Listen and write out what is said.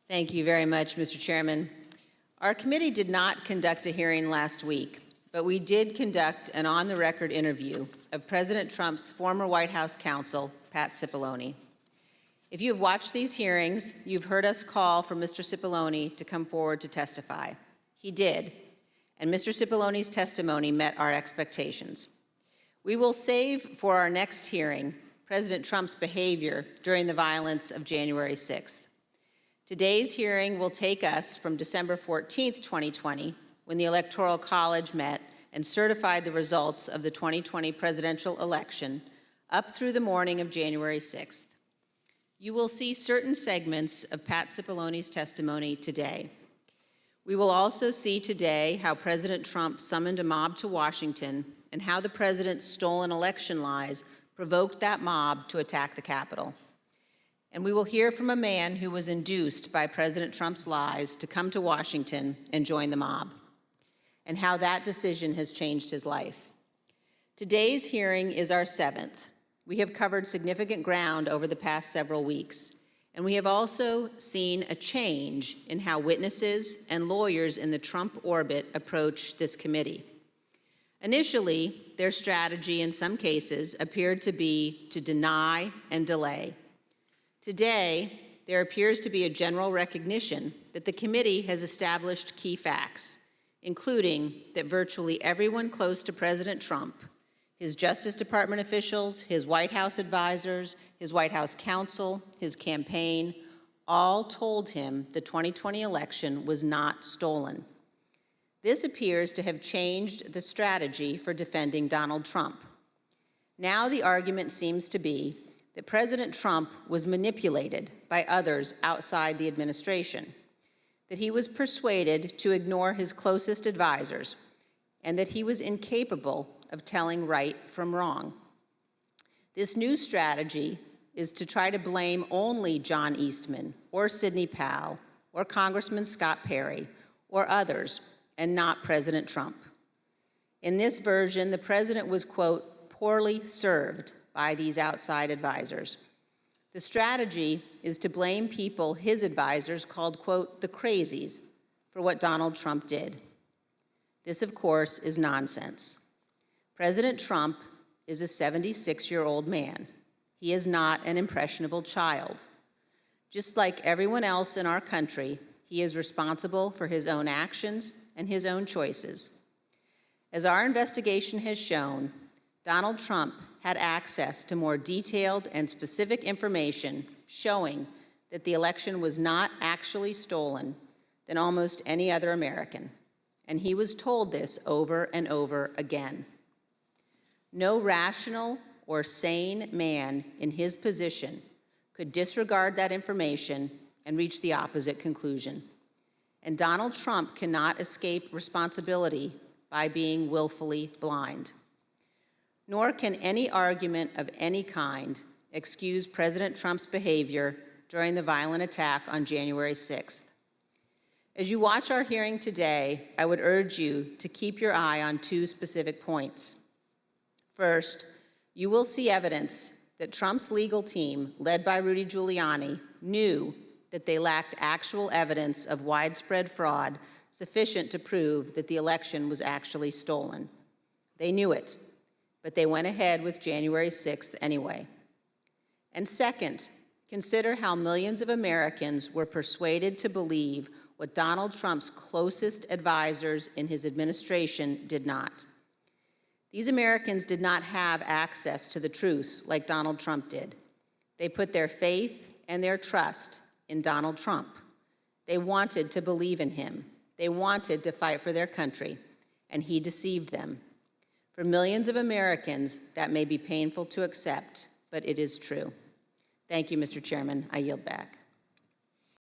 Thank you very much, Mr. Chairman. Our committee did not conduct a hearing last week, but we did conduct an on-the-record interview of President Trump's former White House counsel, Pat Cipollone. If you have watched these hearings, you've heard us call for Mr. Cipollone to come forward to testify. He did, and Mr. Cipollone's testimony met our expectations. We will save for our next hearing President Trump's behavior during the violence of January 6th. Today's hearing will take us from December 14th, 2020, when the Electoral College met and certified the results of the 2020 presidential election, up through the morning of January 6th. You will see certain segments of Pat Cipollone's testimony today. We will also see today how President Trump summoned a mob to Washington and how the president's stolen election lies provoked that mob to attack the Capitol. And we will hear from a man who was induced by President Trump's lies to come to Washington and join the mob, and how that decision has changed his life. Today's hearing is our 7th. We have covered significant ground over the past several weeks, and we have also seen a change in how witnesses and lawyers in the Trump orbit approach this committee. Initially, their strategy in some cases appeared to be to deny and delay. Today, there appears to be a general recognition that the committee has established key facts, including that virtually everyone close to President Trump, his Justice Department officials, his White House advisors, his White House counsel, his campaign, all told him the 2020 election was not stolen. This appears to have changed the strategy for defending Donald Trump. Now the argument seems to be that President Trump was manipulated by others outside the administration, that he was persuaded to ignore his closest advisors, and that he was incapable of telling right from wrong. This new strategy is to try to blame only John Eastman or Sidney Powell or Congressman Scott Perry or others, and not President Trump. In this version, the president was, quote, poorly served by these outside advisors. The strategy is to blame people his advisors called, quote, the crazies for what Donald Trump did. This, of course, is nonsense. President Trump is a 76-year-old man. He is not an impressionable child. Just like everyone else in our country, he is responsible for his own actions and his own choices. As our investigation has shown, Donald Trump had access to more detailed and specific information showing that the election was not actually stolen than almost any other American, and he was told this over and over again. No rational or sane man in his position could disregard that information and reach the opposite conclusion. And Donald Trump cannot escape responsibility by being willfully blind. Nor can any argument of any kind excuse President Trump's behavior during the violent attack on January 6th. As you watch our hearing today, I would urge you to keep your eye on two specific points. First, you will see evidence that Trump's legal team, led by Rudy Giuliani, knew that they lacked actual evidence of widespread fraud sufficient to prove that the election was actually stolen. They knew it, but they went ahead with January 6th anyway. And second, consider how millions of Americans were persuaded to believe what Donald Trump's closest advisors in his administration did not. These Americans did not have access to the truth like Donald Trump did. They put their faith and their trust in Donald Trump. They wanted to believe in him. They wanted to fight for their country, and he deceived them. For millions of Americans, that may be painful to accept, but it is true. Thank you, Mr. Chairman. I yield back.